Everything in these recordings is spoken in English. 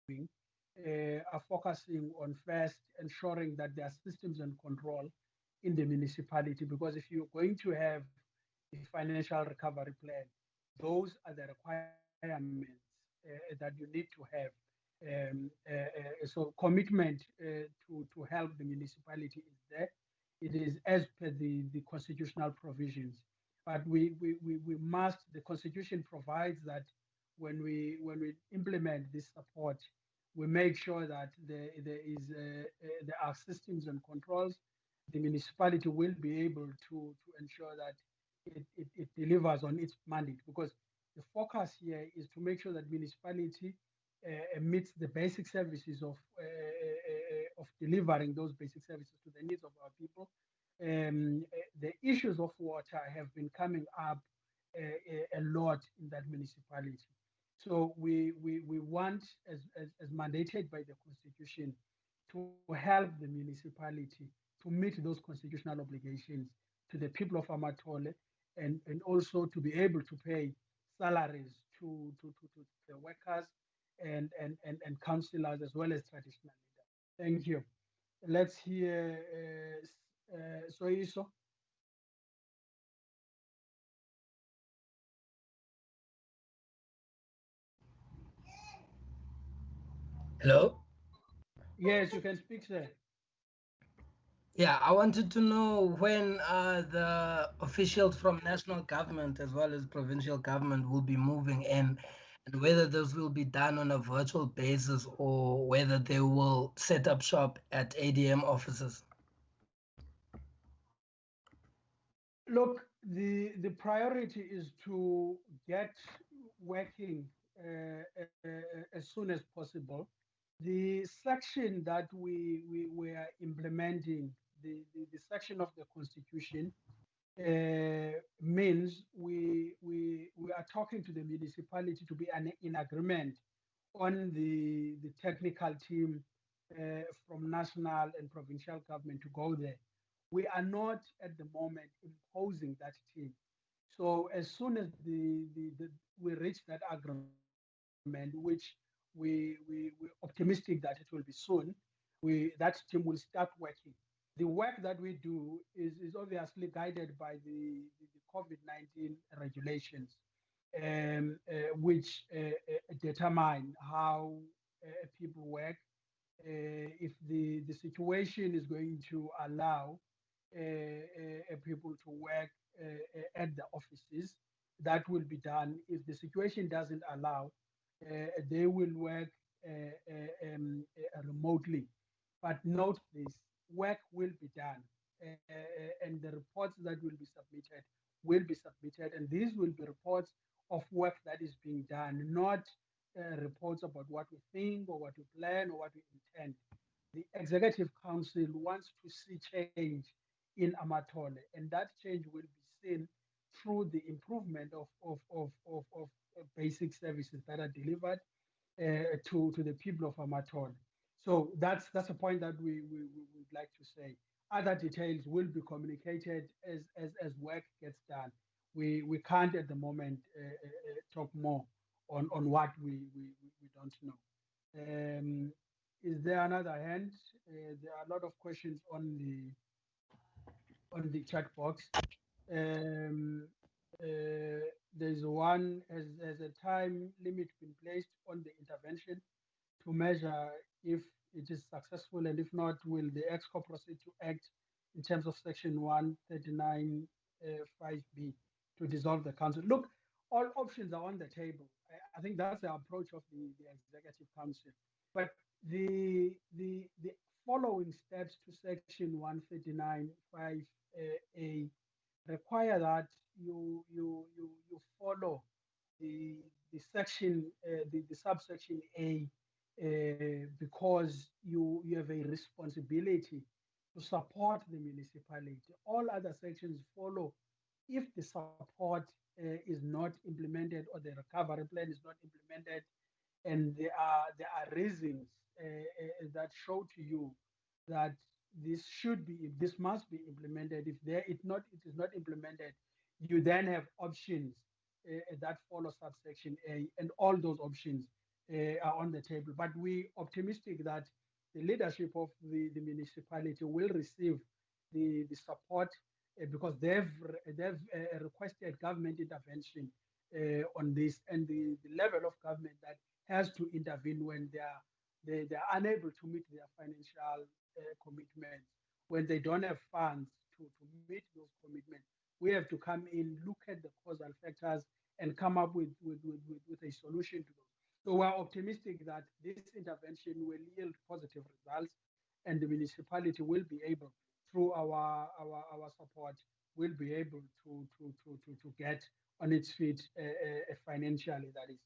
are focusing on first ensuring that there are systems and control in the municipality, because if you're going to have a financial recovery plan, those are the requirements that you need to have. So commitment to help the municipality is there. It is as per the constitutional provisions. But we must, the constitution provides that when we implement this support, we make sure that there are systems and controls. The municipality will be able to ensure that it delivers on its mandate, because the focus here is to make sure that municipality meets the basic services of delivering those basic services to the needs of our people. The issues of water have been coming up a lot in that municipality. So we want, as mandated by the Constitution, to help the municipality to meet those constitutional obligations to the people of Amathole, and also to be able to pay salaries to the workers and councillors as well as traditional leaders. Thank you. Let's hear Soiso. Hello? Yes, you can speak, sir. Yeah, I wanted to know when the officials from national government as well as provincial government will be moving in, and whether this will be done on a virtual basis or whether they will set up shop at ADM offices. Look, the priority is to get working as soon as possible. The section that we were implementing, the section of the Constitution, means we are talking to the municipality to be in agreement on the technical team from national and provincial government to go there. We are not at the moment imposing that team. So as soon as we reach that agreement, which we optimistic that it will be soon, that team will start working. The work that we do is obviously guided by the COVID-19 regulations, which determine how people work. If the situation is going to allow people to work at the offices, that will be done. If the situation doesn't allow, they will work remotely. But note this, work will be done, and the reports that will be submitted, and these will be reports of work that is being done, not reports about what we think or what we plan or what we intend. The Executive Council wants to see change in Amathole, and that change will be seen through the improvement of basic services that are delivered to the people of Amathole. So that's a point that we would like to say. Other details will be communicated as work gets done. We can't at the moment talk more on what we don't know. Is there another hand? There are a lot of questions on the chat box. Um, there's one, has a time limit been placed on the intervention to measure if it is successful, and if not, will the EXCO proceed to act in terms of Section 139 5B to dissolve the council? Look, all options are on the table. I think that's the approach of the Executive Council. But the following steps to Section 139 5A require that you follow the section, the subsection A, because you have a responsibility to support the municipality. All other sections follow if the support is not implemented or the recovery plan is not implemented, and there are reasons that show to you that this must be implemented. If it is not implemented, you then have options that follow subsection A, and all those options are on the table. But we're optimistic that the leadership of the municipality will receive the support because they've requested government intervention on this, and the level of government that has to intervene when they're unable to meet their financial commitments, when they don't have funds to meet those commitments. We have to come in, look at the causal factors, and come up with a solution to those. So we're optimistic that this intervention will yield positive results, and the municipality will be able, through our support, will be able to get on its feet financially. That is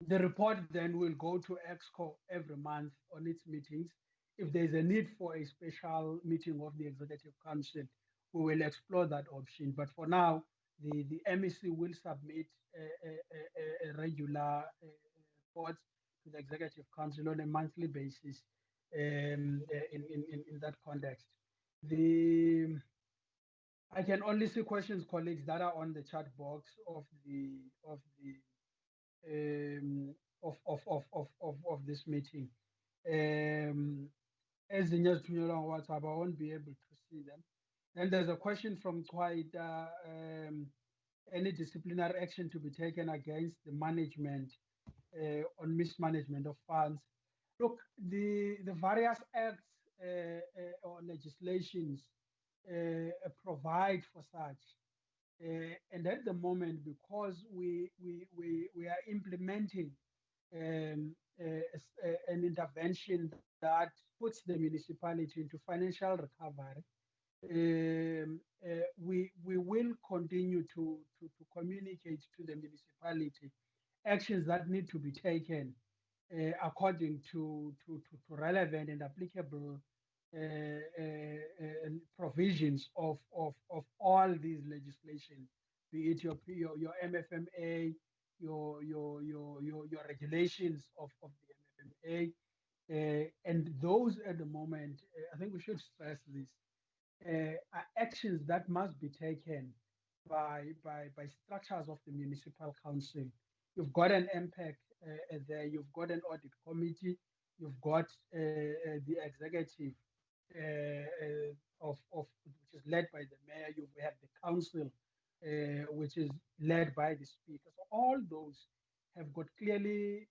the report then will go to EXCO every month on its meetings. If there's a need for a special meeting of the Executive Council, we will explore that option. But for now, the MEC will submit a regular report to the Executive Council on a monthly basis in that context. I can only see questions, colleagues, that are on the chat box of this meeting. As the news to on WhatsApp, I won't be able to see them. Then there's a question from Twaida, any disciplinary action to be taken against the management on mismanagement of funds. Look, the various acts or legislations provide for such. And at the moment, because we are implementing an intervention that puts the municipality into financial recovery, we will continue to communicate to the municipality actions that need to be taken according to relevant and applicable provisions of all these legislation, be it your MFMA, your regulations of the MFMA, and those at the moment, I think we should stress this, are actions that must be taken by structures of the municipal council. You've got an impact there, you've got an audit committee, you've got the executive which is led by the mayor, you have the council which is led by the speaker. So all those have got clearly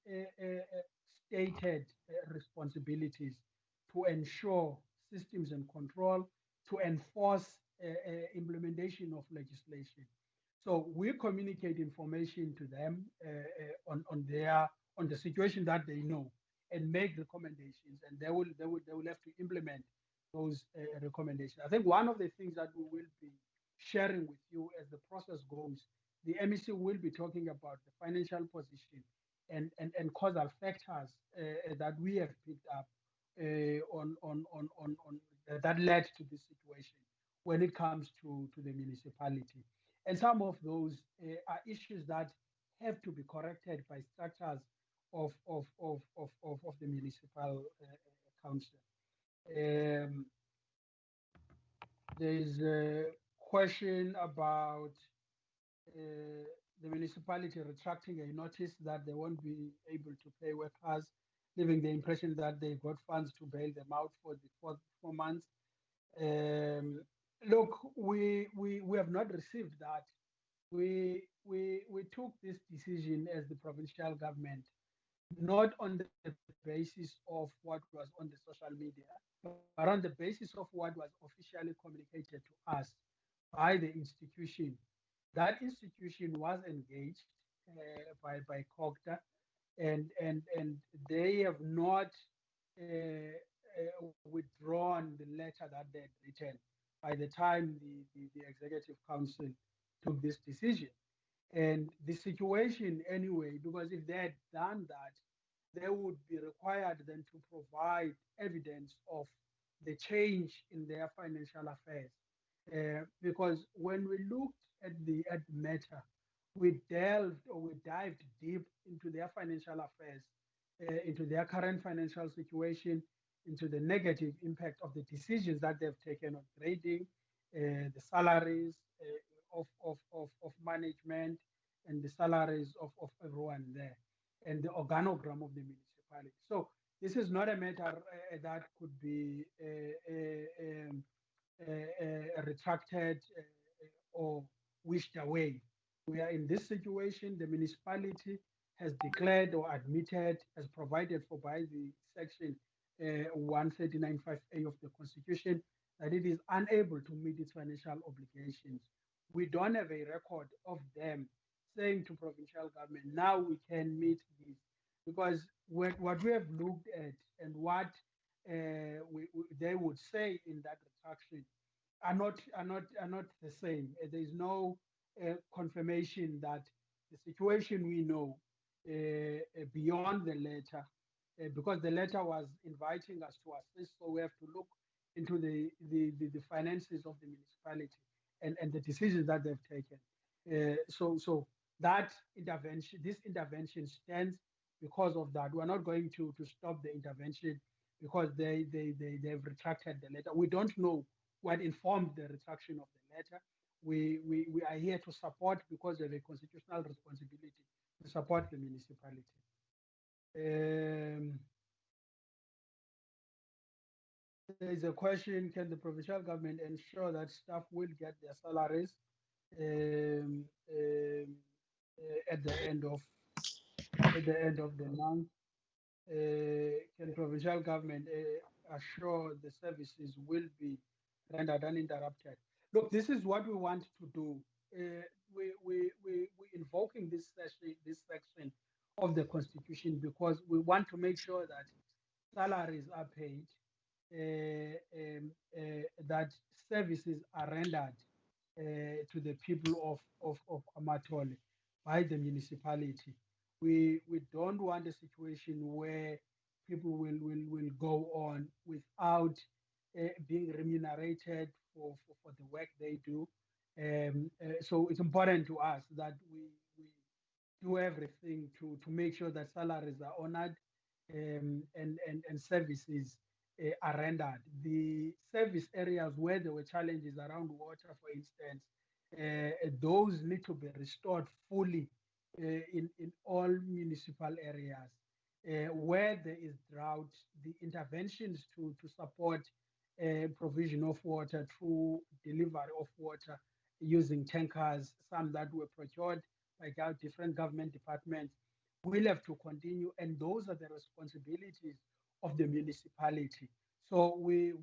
stated responsibilities to ensure systems and control, to enforce implementation of legislation. So we communicate information to them on the situation that they know, and make recommendations, and they will have to implement those recommendations. I think one of the things that we will be sharing with you as the process goes, the MEC will be talking about the financial position and causal factors that we have picked up on that led to this situation when it comes to the municipality. And some of those are issues that have to be corrected by structures of the municipal council. There's a question about the municipality retracting a notice that they won't be able to pay workers, leaving the impression that they got funds to bail them out for the 4 months. Look, we have not received that. We took this decision as the provincial government, not on the basis of what was on the social media, but on the basis of what was officially communicated to us by the institution. That institution was engaged by COGTA, and they have not withdrawn the letter that they had written by the time the Executive Council took this decision. And the situation anyway, because if they had done that, they would be required then to provide evidence of the change in their financial affairs. Because when we looked at the matter, we dived deep into their financial affairs, into their current financial situation, into the negative impact of the decisions that they've taken on grading, the salaries of management, and the salaries of everyone there. and the organogram of the municipality. So this is not a matter that could be retracted or wished away. We are in this situation. The municipality has declared or admitted, as provided for by the section 139(5)(a) of the Constitution, that it is unable to meet its financial obligations. We don't have a record of them saying to provincial government, now we can meet this. Because what we have looked at and what they would say in that retraction are not the same. There is no confirmation that the situation we know beyond the letter, because the letter was inviting us to assist, so we have to look into the finances of the municipality and the decisions that they've taken. So that intervention, this intervention stands because of that. We're not going to stop the intervention because they've retracted the letter. We don't know what informed the retraction of the letter. We are here to support because of a constitutional responsibility to support the municipality. There is a question: can the provincial government ensure that staff will get their salaries um, um, at the end of the month? Can provincial government assure the services will be rendered uninterrupted? Look, this is what we want to do. We invoking this section of the Constitution because we want to make sure that salaries are paid, that services are rendered to the people of Amathole by the municipality. We don't want a situation where people will go on without being remunerated for the work they do. So it's important to us that we do everything to make sure that salaries are honored and services are rendered. The service areas where there were challenges around water, for instance, those need to be restored fully in all municipal areas. Where there is drought, the interventions to support provision of water through delivery of water using tankers, some that were procured by different government departments, will have to continue, and those are the responsibilities of the municipality. So we're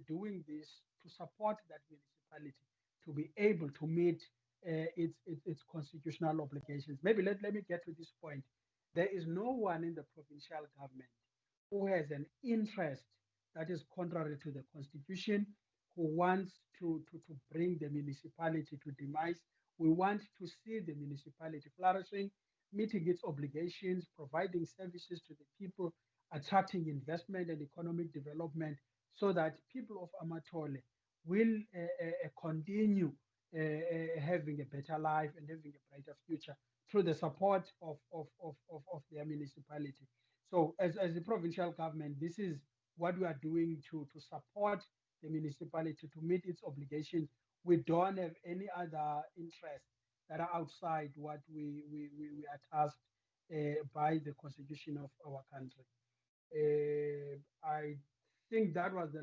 doing this to support that municipality to be able to meet its constitutional obligations. Maybe let me get to this point. There is no one in the provincial government who has an interest that is contrary to the constitution, who wants to bring the municipality to demise. We want to see the municipality flourishing, meeting its obligations, providing services to the people, attracting investment and economic development so that people of Amathole will continue having a better life and having a brighter future through the support of their municipality. So as the provincial government, this is what we are doing to support the municipality to meet its obligations. We don't have any other interests that are outside what we are tasked by the constitution of our country. I think that was the